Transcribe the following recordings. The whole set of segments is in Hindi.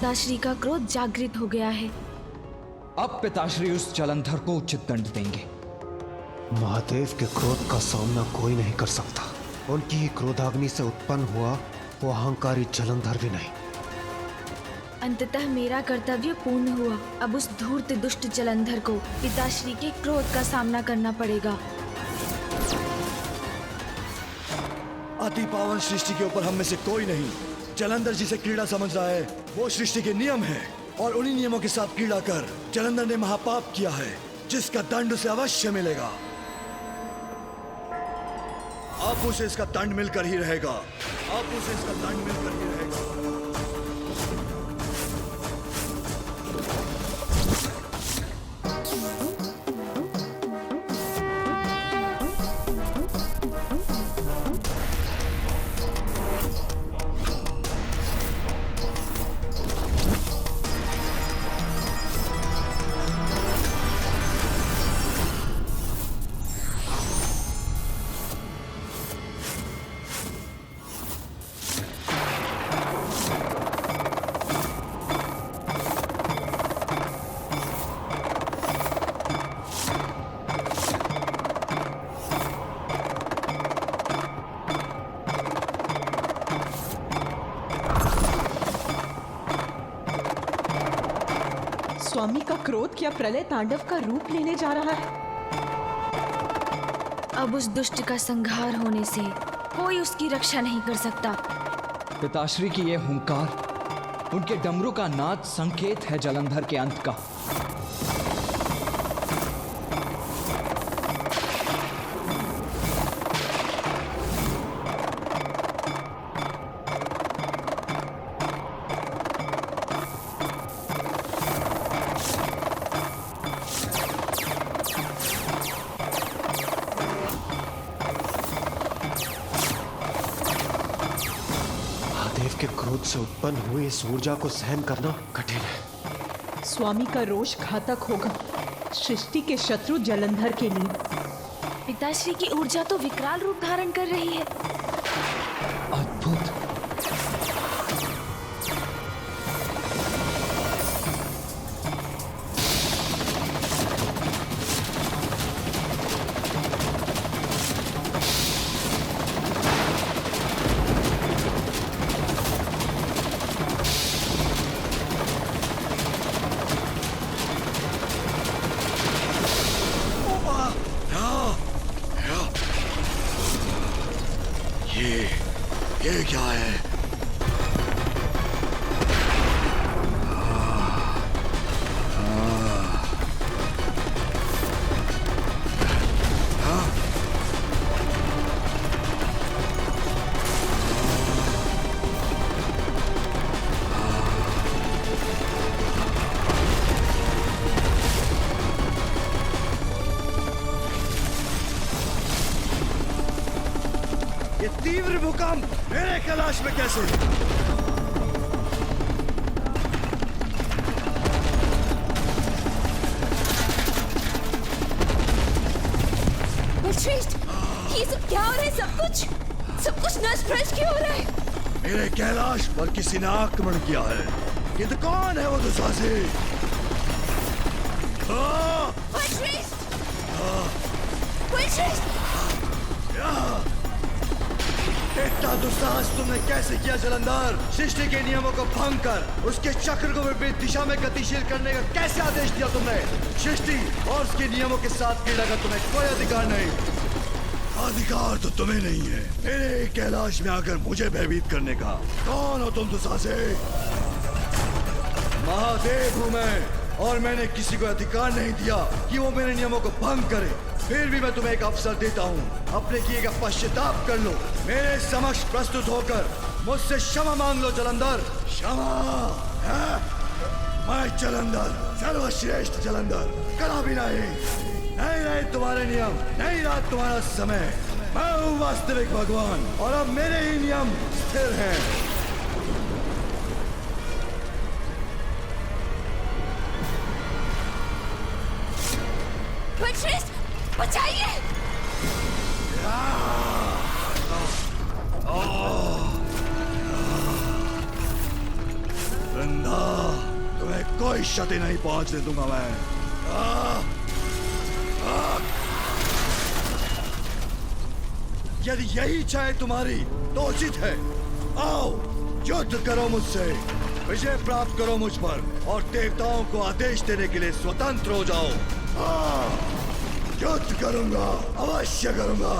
पिताश्री का क्रोध जागृत हो गया है। अब पिताश्री उस जलंधर को उचित दंड देंगे। महादेव के क्रोध का सामना कोई नहीं कर सकता। उनकी ही क्रोधाग्नि से उत्पन्न हुआ वो अहंकारी जलंधर भी नहीं। अंततः मेरा कर्तव्य पूर्ण हुआ। अब उस धूर्त दुष्ट जलंधर को पिताश्री के क्रोध का सामना करना पड़ेगा। अति पावन सृष्टि के ऊपर हम में से कोई नहीं जलंधर जिसे क्रीड़ा समझ रहा है। वो सृष्टि के नियम है और उन्हीं नियमों के साथ क्रीड़ा कर जलंधर ने महापाप किया है, जिसका दंड उसे अवश्य मिलेगा। अब उसे इसका दंड मिलकर ही रहेगा। अब उसे इसका दंड मिलकर ही रहेगा। स्वामी का क्रोध क्या प्रलय तांडव का रूप लेने जा रहा है? अब उस दुष्ट का संहार होने से कोई उसकी रक्षा नहीं कर सकता। पिताश्री की यह हुंकार, उनके डमरू का नाद संकेत है जलंधर के अंत का। के क्रोध से उत्पन्न हुई इस ऊर्जा को सहन करना कठिन है। स्वामी का रोष घातक होगा सृष्टि के शत्रु जलंधर के लिए। पिताश्री की ऊर्जा तो विकराल रूप धारण कर रही है। अद्भुत। ये क्या है? ये तीव्र भूकंप मेरे कैलाश में कैसे? श्रेष्ठ, ये सब क्या हो रहा है? सब कुछ नष्ट भ्रष्ट क्यों हो रहा है? मेरे कैलाश पर किसी ने आक्रमण किया है। ये तो कौन है वो दुशासी? इतना दुस्साहस तुमने कैसे किया जलंधर? सृष्टि के नियमों को भंग कर उसके चक्र को विपरीत दिशा में गतिशील करने का कैसे आदेश दिया तुमने? सृष्टि और उसके नियमों के साथ क्रीड़ा का तुम्हें कोई अधिकार नहीं। अधिकार तो तुम्हें नहीं है मेरे कैलाश में आकर मुझे भयभीत करने का। कौन हो तुम दुशासी? महादेव हूं मैं और मैंने किसी को अधिकार नहीं दिया कि वो मेरे नियमों को भंग करे। फिर भी मैं तुम्हें एक अवसर देता हूँ, अपने किए का पश्चाताप कर लो। मेरे समक्ष प्रस्तुत होकर मुझसे क्षमा मांग लो जलंधर। क्षमा है? मैं जलंधर, सर्वश्रेष्ठ जलंधर, कला भी नहीं रहे तुम्हारे नियम, नहीं रहा तुम्हारा समय। मैं हूँ वास्तविक भगवान और अब मेरे ही नियम स्थिर हैं। बचाइए! वृंदा कोई क्षति नहीं पहुंचने दूंगा मैं। यदि यही इच्छा है तुम्हारी तो उचित है, आओ युद्ध करो मुझसे, विजय प्राप्त करो मुझ पर और देवताओं को आदेश देने के लिए स्वतंत्र हो जाओ। युद्ध करूंगा, अवश्य करूंगा,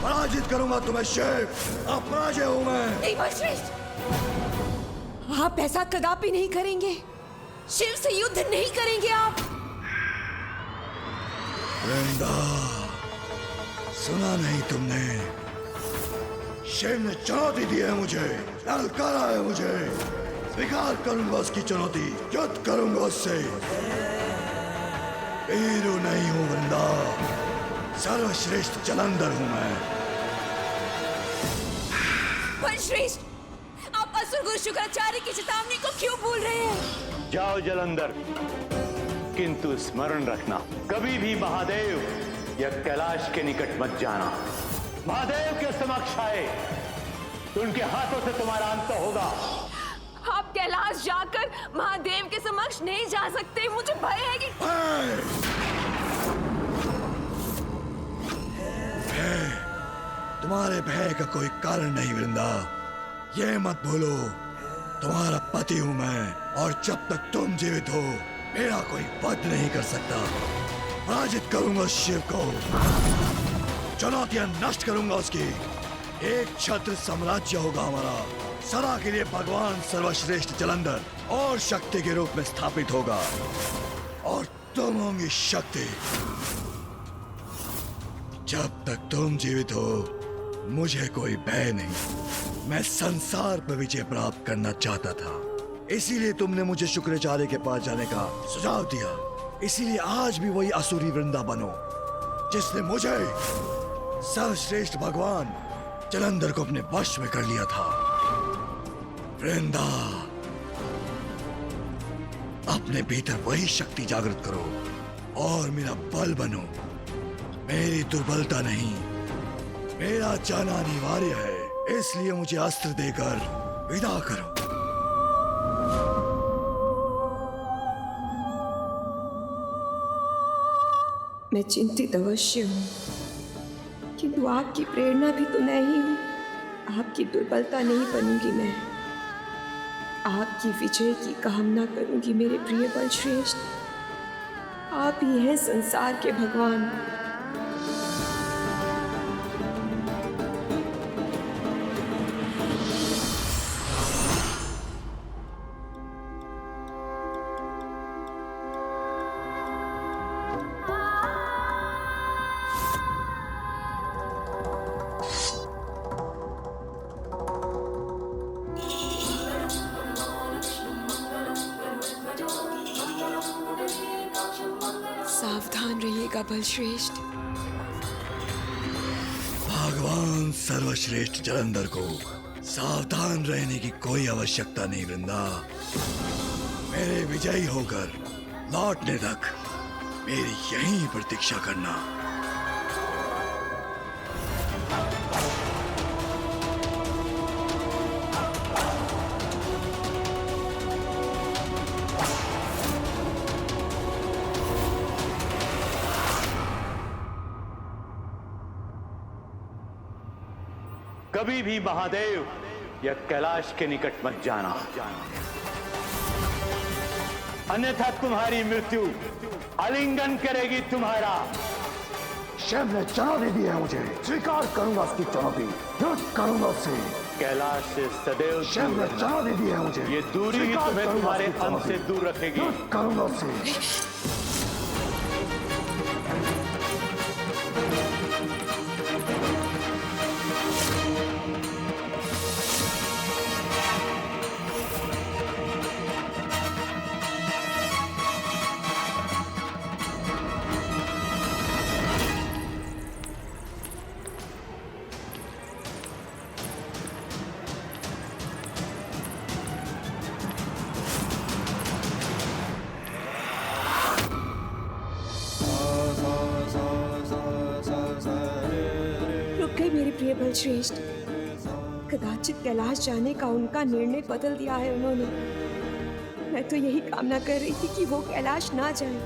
पराजित करूंगा तुम्हें शिव, अपराजय हूं मैं। नहीं बलश्रेष्ठ, आप ऐसा कदापि नहीं करेंगे। शिव से युद्ध नहीं करेंगे आप। वृंदा, सुना नहीं तुमने? शिव ने चुनौती दी है मुझे, ललकारा है मुझे, स्वीकार करूंगा उसकी चुनौती, युद्ध करूंगा उससे। वीरू नहीं हूं वृंदा, सर्वश्रेष्ठ जलंधर हूं मैं। बलश्रेष्ठ, आप असुरगुरु शुक्राचार्य की चेतावनी को क्यों भूल रहे हैं? जाओ जलंधर, किंतु स्मरण रखना, कभी भी महादेव या कैलाश के निकट मत जाना। महादेव के समक्ष आए तो उनके हाथों से तुम्हारा अंत होगा। आप कैलाश जाकर महादेव के समक्ष नहीं जा सकते, मुझे भय है कि तुम्हारे भय का कोई कारण नहीं वृंदा, ये मत भूलो तुम्हारा पति हूं मैं, और जब तक तुम जीवित हो मेरा कोई वध नहीं कर सकता। पराजित करूंगा उस शिव को, चुनौतियां नष्ट करूंगा उसकी, एक छत्र साम्राज्य होगा हमारा, सदा के लिए भगवान सर्वश्रेष्ठ जलंधर और शक्ति के रूप में स्थापित होगा, और तुम होंगी शक्ति। जब तक तुम जीवित हो मुझे कोई भय नहीं। मैं संसार पर विजय प्राप्त करना चाहता था, इसीलिए तुमने मुझे शुक्राचार्य के पास जाने का सुझाव दिया। इसीलिए आज भी वही असुरी वृंदा बनो जिसने मुझे सर्वश्रेष्ठ भगवान जलंधर को अपने वश में कर लिया था। वृंदा, अपने भीतर वही शक्ति जागृत करो और मेरा बल बनो। मेरी दुर्बलता नहीं, मेरा जाना अनिवार्य है, इसलिए मुझे अस्त्र देकर विदा करो। मैं चिंतित अवश्य हूँ, किंतु आपकी प्रेरणा भी तो मैं ही हूँ। आपकी दुर्बलता नहीं बनूंगी मैं, आपकी विजय की कामना करूंगी मेरे प्रिय बलश्रेष्ठ। आप ही हैं संसार के भगवान। सावधान रहिएगा बलश्रेष्ठ। भगवान सर्वश्रेष्ठ जलंधर को सावधान रहने की कोई आवश्यकता नहीं वृंदा। मेरे विजयी होकर लौटने तक मेरी यहीं प्रतीक्षा करना। कभी भी महादेव या कैलाश के निकट मत जाना, अन्यथा तुम्हारी मृत्यु आलिंगन करेगी तुम्हारा। शिव ने चुनौती दी है मुझे, स्वीकार करूंगा उसकी चुनौती, युद्ध करूंगा उससे। कैलाश से सदैव शिव ने चुनौती दी है मुझे, ये दूरी ही तुम्हें तुम्हारे अंत से दूर रखेगी। युद्ध करूंगा उससे। मेरे प्रिय बलश्रेष्ठ, कदाचित कैलाश जाने का उनका निर्णय बदल दिया है उन्होंने। मैं तो यही कामना कर रही थी कि वो कैलाश ना जाए।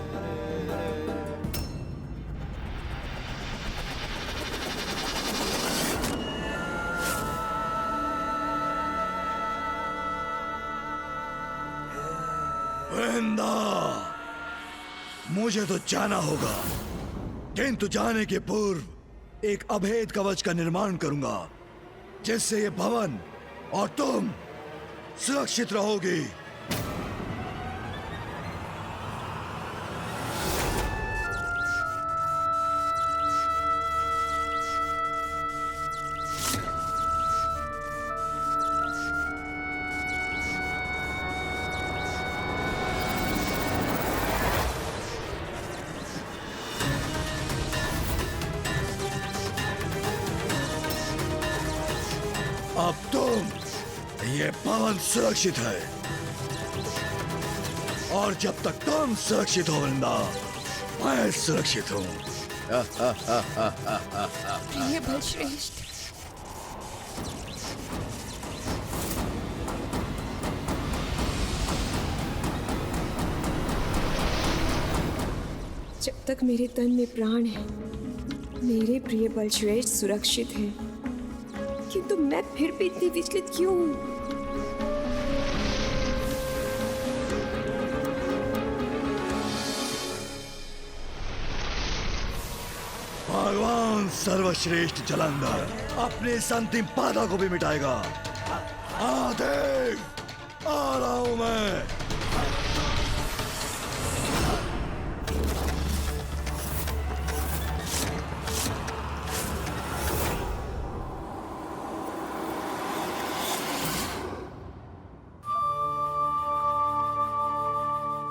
वृंदा, मुझे तो जाना होगा, किंतु जाने के पूर्व एक अभेद कवच का निर्माण करूंगा जिससे ये भवन और तुम सुरक्षित रहोगी। अब ये भवन सुरक्षित है और जब तक तुम सुरक्षित हो वृंदा, मैं सुरक्षित हूँ। प्रिय बलश्रेष्ठ, जब तक मेरे तन में प्राण है, मेरे प्रिय बलश्रेष्ठ सुरक्षित हैं। किंतु मैं फिर भी इतनी विचलित क्यों हूं? भगवान सर्वश्रेष्ठ जलंधर अपने इस अंतिम बाधा को भी मिटाएगा। देख, आ रहा हूं मैं।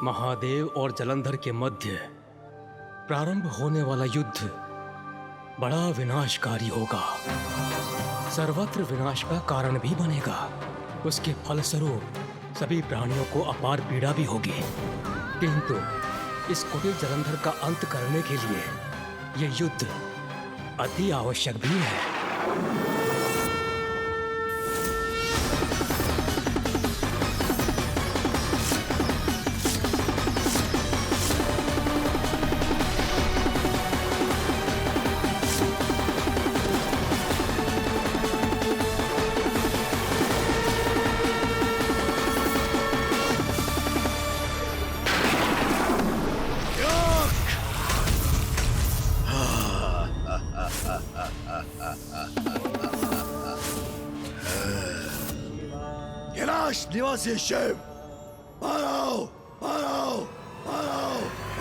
महादेव और जलंधर के मध्य प्रारंभ होने वाला युद्ध बड़ा विनाशकारी होगा, सर्वत्र विनाश का कारण भी बनेगा। उसके फलस्वरूप सभी प्राणियों को अपार पीड़ा भी होगी। किंतु इस कुटिल जलंधर का अंत करने के लिए यह युद्ध अति आवश्यक भी है। कैलाश निवासी शिव, मारो, मारो, मारो,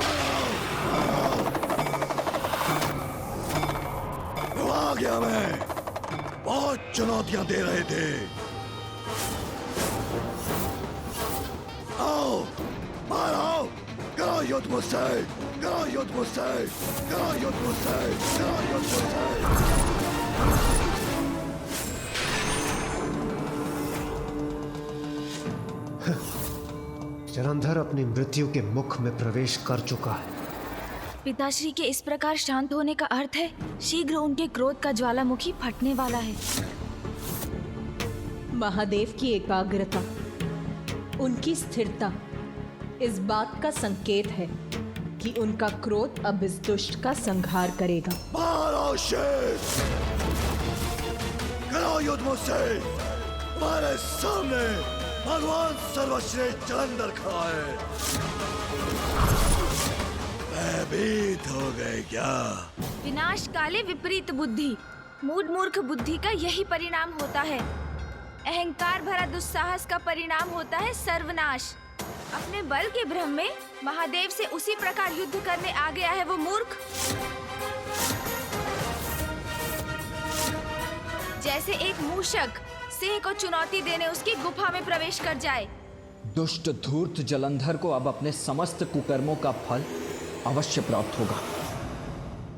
मारो, मारो। आ गया मैं, बहुत चुनौतियां दे रहे थे। आओ, मारो, करो युद्ध मुझसे, करो युद्ध मुझसे, करो युद्ध मुझसे, करो युद्ध मुझसे। जलंधर अपनी मृत्यु के मुख में प्रवेश कर चुका है। पिताश्री के इस प्रकार शांत होने का अर्थ है शीघ्र उनके क्रोध का ज्वालामुखी फटने वाला है। महादेव की एकाग्रता, उनकी स्थिरता इस बात का संकेत है कि उनका क्रोध अब इस दुष्ट का संहार करेगा। मारो शिव, करो युद्ध मुझसे। तुम्हारे सामने भगवान सर्वश्रेष्ठ जलंधर खड़ा है। भयभीत हो गए क्या? विनाश काले विपरीत बुद्धि, मूढ़ मूर्ख बुद्धि का यही परिणाम होता है। अहंकार भरा दुस्साहस का परिणाम होता है सर्वनाश। अपने बल के भ्रम में महादेव से उसी प्रकार युद्ध करने आ गया है वो मूर्ख, जैसे एक मूषक सिंह को चुनौती देने उसकी गुफा में प्रवेश कर जाए। दुष्ट धूर्त जलंधर को अब अपने समस्त कुकर्मों का फल अवश्य प्राप्त होगा।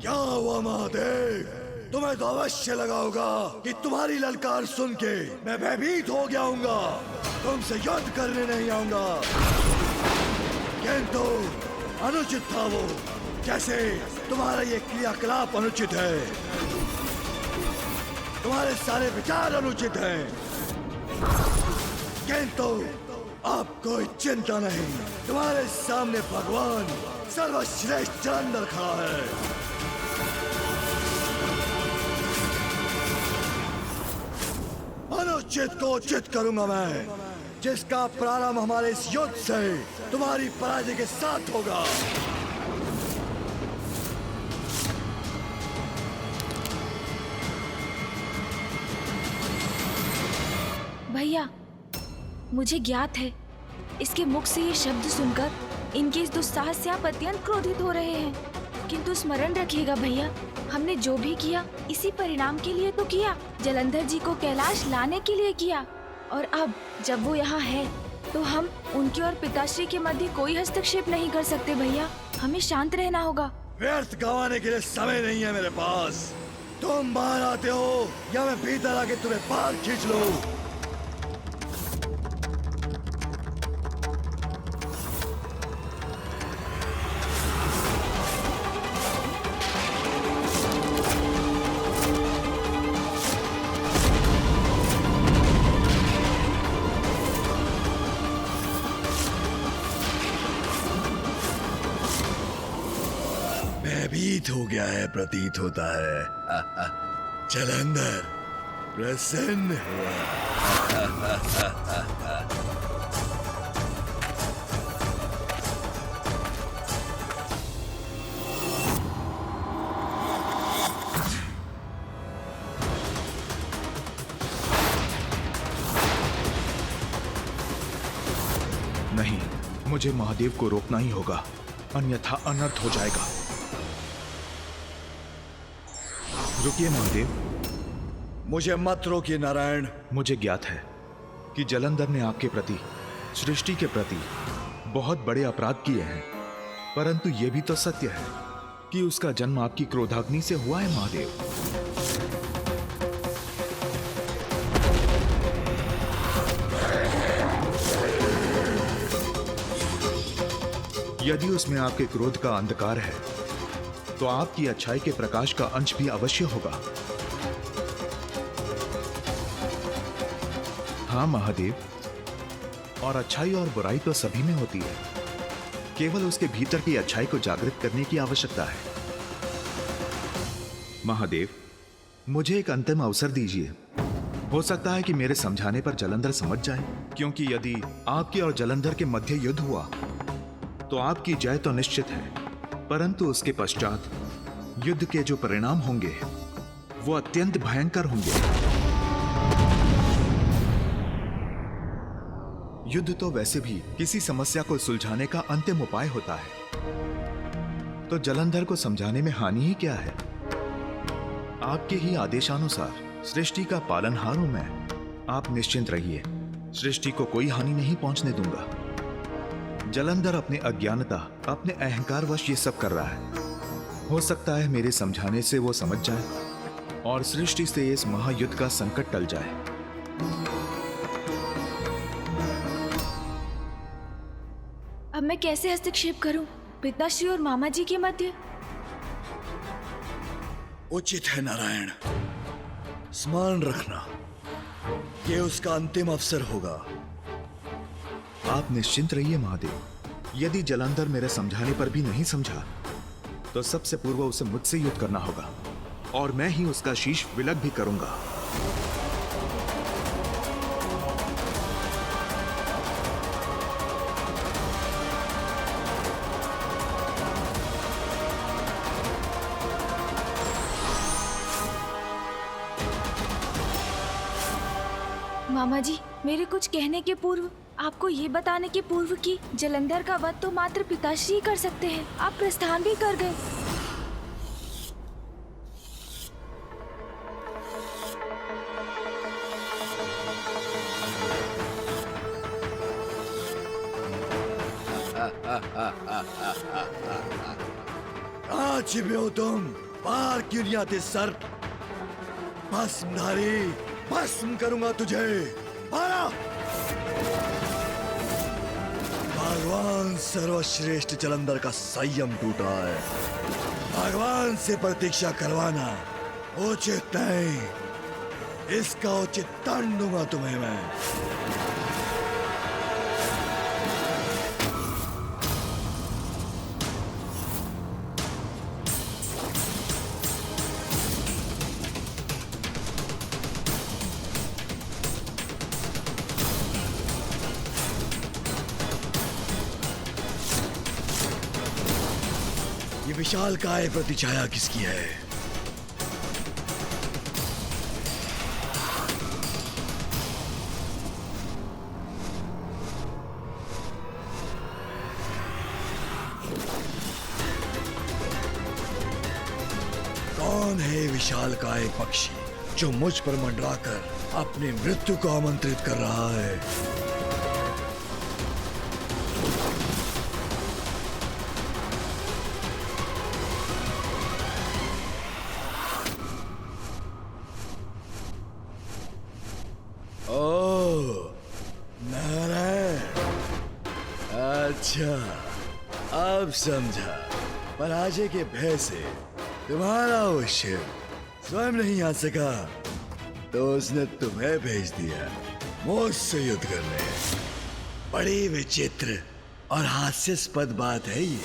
क्या हुआ महादेव? तुम्हें तो अवश्य लगा होगा कि तुम्हारी ललकार सुन के मैं भयभीत हो गया हूँगा, तुमसे युद्ध करने नहीं आऊंगा। किंतु अनुचित था वो, जैसे तुम्हारा ये क्रियाकलाप अनुचित है, तुम्हारे सारे विचार अनुचित हैं। किंतु अब कोई चिंता नहीं, तुम्हारे सामने भगवान सर्वश्रेष्ठ जलंधर खड़ा है। अनुचित को उचित करूंगा मैं, जिसका प्रारंभ हमारे इस युद्ध से तुम्हारी पराजय के साथ होगा। भैया, मुझे ज्ञात है इसके मुख से ये शब्द सुनकर इनके इस दुस्साहस से आप अत्यंत क्रोधित हो रहे हैं, किंतु स्मरण रखिएगा भैया, हमने जो भी किया इसी परिणाम के लिए तो किया। जलंधर जी को कैलाश लाने के लिए किया, और अब जब वो यहाँ है तो हम उनके और पिताश्री के मध्य कोई हस्तक्षेप नहीं कर सकते भैया। हमें शांत रहना होगा। व्यर्थ गंवाने के लिए समय नहीं है मेरे पास। तुम बाहर आते हो या मैं भीतर आके तुम्हें बाहर खींच लूं। भयभीत हो गया है प्रतीत होता है। जलंधर प्रसन्न हुआ। नहीं, मुझे महादेव को रोकना ही होगा, अन्यथा अनर्थ हो जाएगा। रुकिए महादेव। मुझे मत रोकिए नारायण। मुझे ज्ञात है कि जलंधर ने आपके प्रति, सृष्टि के प्रति बहुत बड़े अपराध किए हैं, परंतु यह भी तो सत्य है कि उसका जन्म आपकी क्रोधाग्नि से हुआ है महादेव। यदि उसमें आपके क्रोध का अंधकार है तो आपकी अच्छाई के प्रकाश का अंश भी अवश्य होगा। हाँ महादेव, और अच्छाई और बुराई तो सभी में होती है, केवल उसके भीतर की अच्छाई को जागृत करने की आवश्यकता है। महादेव, मुझे एक अंतिम अवसर दीजिए। हो सकता है कि मेरे समझाने पर जलंधर समझ जाए, क्योंकि यदि आपके और जलंधर के मध्य युद्ध हुआ तो आपकी जय तो निश्चित है, परंतु उसके पश्चात युद्ध के जो परिणाम होंगे वो अत्यंत भयंकर होंगे। युद्ध तो वैसे भी किसी समस्या को सुलझाने का अंतिम उपाय होता है, तो जलंधर को समझाने में हानि ही क्या है। आपके ही आदेशानुसार सृष्टि का पालनहार हूं मैं। आप निश्चिंत रहिए, सृष्टि को कोई हानि नहीं पहुंचने दूंगा। जलंधर अपने अज्ञानता, अपने अहंकारवश ये सब कर रहा है। हो सकता है मेरे समझाने से वो समझ जाए और सृष्टि से इस महायुद्ध का संकट टल जाए। अब मैं कैसे हस्तक्षेप करूं पिताश्री और मामा जी के मध्य? उचित है नारायण, स्मरण रखना ये उसका अंतिम अवसर होगा। आप निश्चिंत रहिए महादेव। यदि जलंधर मेरे समझाने पर भी नहीं समझा तो सबसे पूर्व उसे मुझसे युद्ध करना होगा, और मैं ही उसका शीश विलग भी करूंगा। मामा जी, मेरे कुछ कहने के पूर्व, आपको ये बताने के पूर्व कि जलंधर का वध तो मात्र पिताश्री कर सकते हैं। आप प्रस्थान भी कर गए। कहाँ छिपे हो तुम? बाहर क्यों नहीं आते सर्प? भस्मधारी, भस्म करूंगा तुझे। बाहर! भगवान सर्वश्रेष्ठ जलंधर का संयम टूटा है। भगवान से प्रतीक्षा करवाना उचित नहीं। इसका उचित दंड दूंगा तुम्हें मैं। ये विशाल काय प्रतिछाया किसकी है? कौन है विशाल काय पक्षी जो मुझ पर मंडराकर अपनी मृत्यु को आमंत्रित कर रहा है? ओह, नारायण। अच्छा, अब समझा। पराजय के भय से तुम्हारा वो शिव स्वयं नहीं आ सका तो उसने तुम्हें भेज दिया मुझसे युद्ध करने। बड़ी विचित्र और हास्यास्पद बात है ये।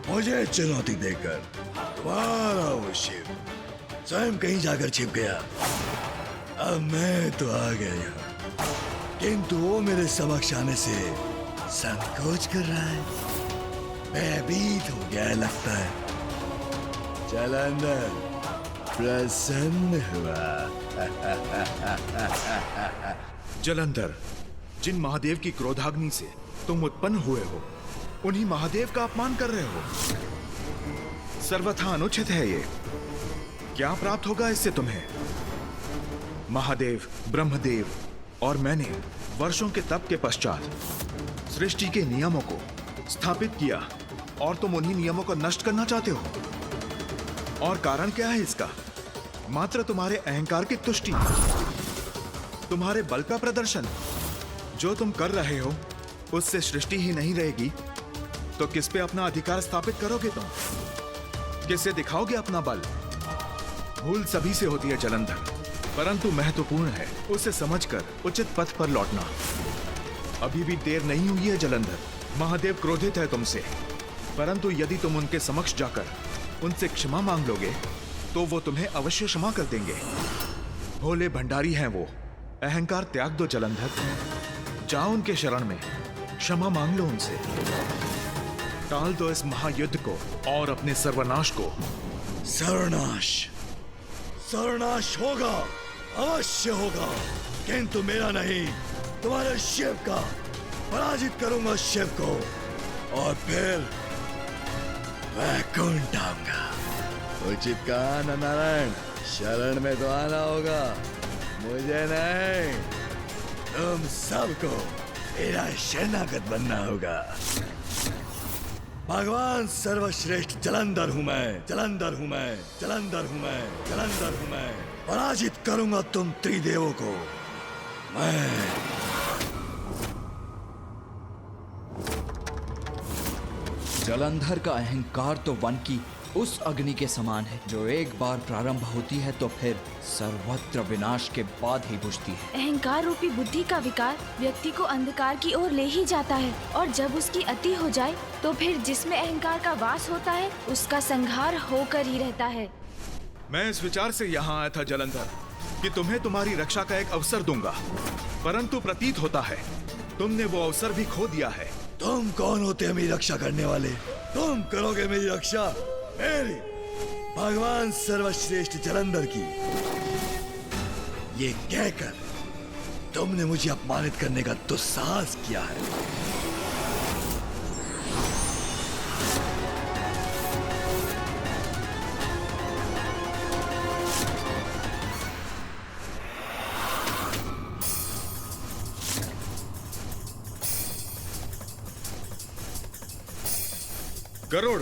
मुझे चुनौती देकर तुम्हारा वो शिव स्वयं कहीं जाकर छिप गया। अब मैं तो आ गया यहाँ, किंतु वो मेरे समक्ष आने से संकोच कर रहा है। भयभीत हो गया है लगता है। जालंधर प्रसन्न हुआ। जलंधर, जिन महादेव की क्रोधाग्नि से तुम उत्पन्न हुए हो, उन्हीं महादेव का अपमान कर रहे हो। सर्वथा अनुचित है ये। क्या प्राप्त होगा इससे तुम्हें? महादेव, ब्रह्मदेव और मैंने वर्षों के तप के पश्चात सृष्टि के नियमों को स्थापित किया और तुम उन्हीं नियमों को नष्ट करना चाहते हो। और कारण क्या है इसका? मात्र तुम्हारे अहंकार की तुष्टि, तुम्हारे बल का प्रदर्शन। जो तुम कर रहे हो उससे सृष्टि ही नहीं रहेगी तो किस पे अपना अधिकार स्थापित करोगे तुम? किससे दिखाओगे अपना बल? भूल सभी से होती है जलंधर, परंतु महत्वपूर्ण है उसे समझकर उचित पथ पर लौटना। अभी भी देर नहीं हुई है जलंधर। महादेव क्रोधित है तुमसे, परंतु यदि तुम उनके समक्ष जाकर उनसे क्षमा मांग लोगे तो वो तुम्हें अवश्य क्षमा कर देंगे। भोले भंडारी हैं वो। अहंकार त्याग दो जलंधर, जाओ उनके शरण में, क्षमा मांग लो उनसे। टाल दो इस महायुद्ध को और अपने सर्वनाश को। सर्वनाश, सर्वनाश होगा, अवश्य होगा, किंतु मेरा नहीं, तुम्हारे शिव का। पराजित करूंगा शिव को और फिर वैकुंठ आऊंगा। उचित कहा ना नारायण, शरण में तो आना होगा, मुझे नहीं, तुम सबको मेरा शरणागत बनना होगा। भगवान सर्वश्रेष्ठ जलंधर हूं मैं, जलंधर हूं मैं, जलंधर हूं मैं, जलंधर हूं मैं। पराजित करूंगा तुम त्रिदेवों को मैं। जलंधर का अहंकार तो वन की उस अग्नि के समान है जो एक बार प्रारंभ होती है तो फिर सर्वत्र विनाश के बाद ही बुझती है। अहंकार रूपी बुद्धि का विकार व्यक्ति को अंधकार की ओर ले ही जाता है और जब उसकी अति हो जाए तो फिर जिसमें अहंकार का वास होता है उसका संहार होकर ही रहता है। मैं इस विचार से यहाँ आया था जलंधर कि तुम्हें तुम्हारी रक्षा का एक अवसर दूंगा, परंतु प्रतीत होता है तुमने वो अवसर भी खो दिया है। तुम कौन होते हैं मेरी रक्षा करने वाले? तुम करोगे मेरी रक्षा? मेरी, भगवान सर्वश्रेष्ठ जलंधर की। ये कहकर तुमने मुझे अपमानित करने का दुस्साहस किया है। गरुड़,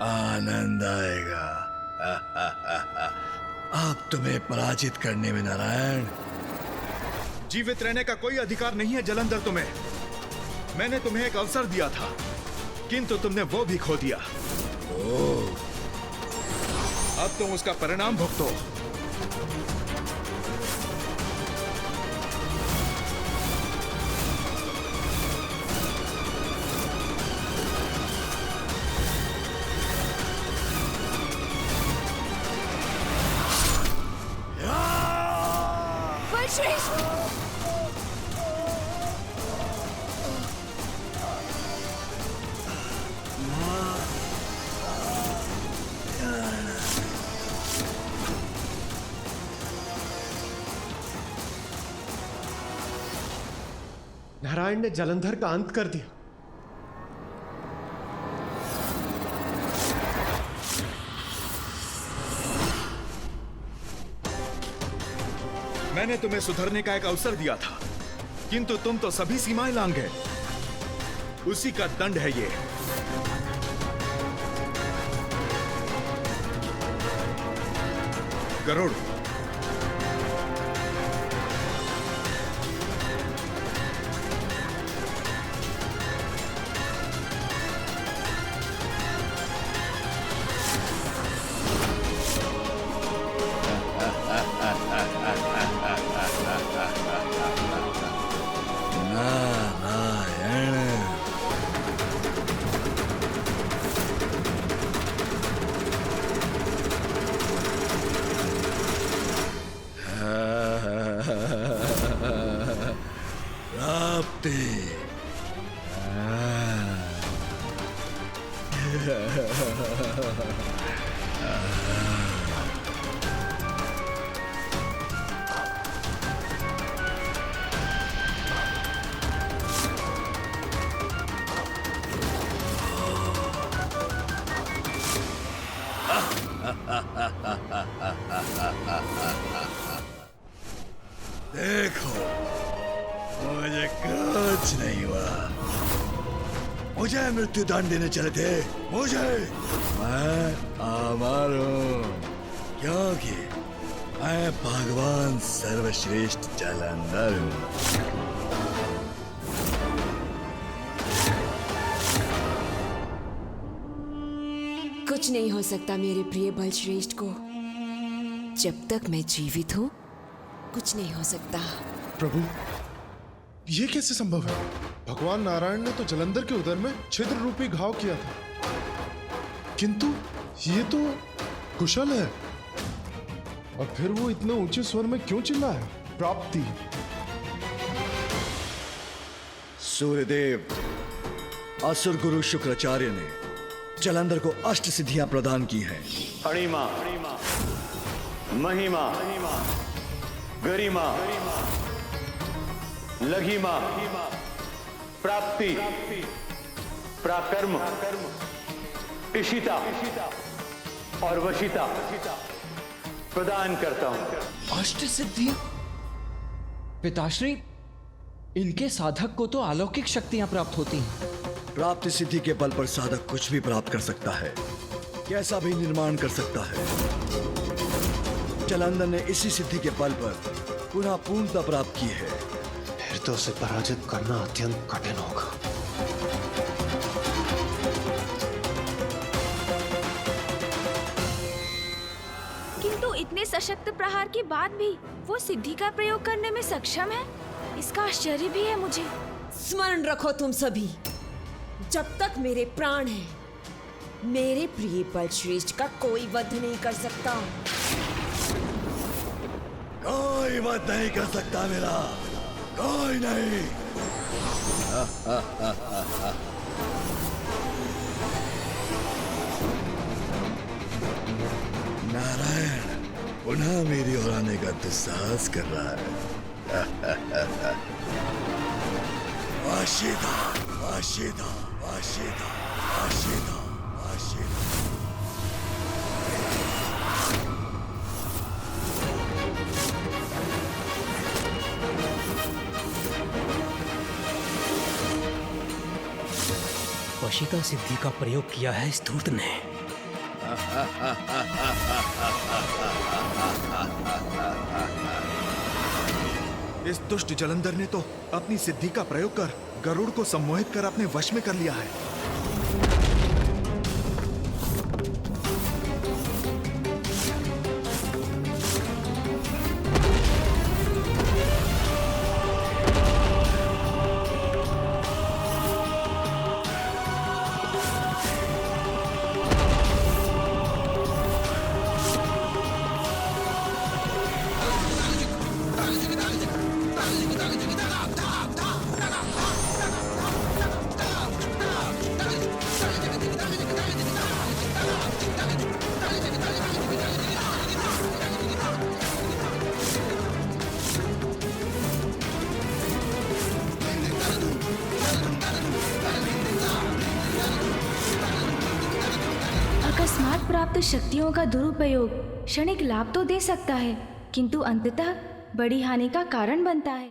आनंद आएगा। अब तुम्हें पराजित करने में नारायण जीवित रहने का कोई अधिकार नहीं है जलंधर तुम्हें। मैंने तुम्हें एक अवसर दिया था, किंतु तुमने वो भी खो दिया। अब तुम उसका परिणाम भुगतो। बलश्रेष्ठ! नारायण ने जलंधर का अंत कर दिया। मैंने तुम्हें सुधरने का एक अवसर दिया था, किंतु तुम तो सभी सीमाएं लांघ गए। उसी का दंड है ये। गरुड़, देखो, मुझे कुछ नहीं हुआ। मुझे मृत्यु दंड देने चले थे, मैं अमर हूं, क्योंकि मैं भगवान सर्वश्रेष्ठ जलंधर हूं। कुछ नहीं हो सकता मेरे प्रिय बलश्रेष्ठ को। जब तक मैं जीवित हूँ कुछ नहीं हो सकता। प्रभु, ये कैसे संभव है? भगवान नारायण ने तो जलंधर के उदर में छिद्र रूपी घाव किया था, किंतु ये तो कुशल है। और फिर वो इतने ऊंचे स्वर में क्यों चिल्ला है? प्राप्ति। सूर्यदेव, असुर गुरु शुक्राचार्य ने जलंधर को अष्ट सिद्धियां प्रदान की हैं। अणिमा, महिमा, गरिमा, लघिमा, प्राप्ति, प्राकर्म, इशिता और वशिता प्रदान करता हूं। अष्ट सिद्धियां? पिताश्री, इनके साधक को तो अलौकिक शक्तियां प्राप्त होती हैं। प्राप्ति सिद्धि के बल पर साधक कुछ भी प्राप्त कर सकता है, कैसा भी निर्माण कर सकता है। जलंधर ने इसी सिद्धि के बल पर पुनः पूर्णता प्राप्त की है। फिर तो उसे पराजित करना अत्यंत कठिन होगा। किंतु इतने सशक्त प्रहार के बाद भी वो सिद्धि का प्रयोग करने में सक्षम है, इसका आश्चर्य भी है मुझे। स्मरण रखो तुम सभी, जब तक मेरे प्राण हैं, मेरे प्रिय बलश्रेष्ठ का कोई वध नहीं कर सकता। कोई वध नहीं कर सकता मेरा, कोई नहीं। नारायण पुनः मेरी ओर आने का दुस्साहस कर रहा है। वाशिदा, वाशिदा, वाशिदा, वाशिदा, वाशिदा। वशिता सिद्धि का प्रयोग किया है इस धूर्त ने। इस दुष्ट जलंधर ने तो अपनी सिद्धि का प्रयोग कर गरुड़ को सम्मोहित कर अपने वश में कर लिया है। अकस्मात प्राप्त शक्तियों का दुरुपयोग क्षणिक लाभ तो दे सकता है, किंतु अंततः बड़ी हानि का कारण बनता है।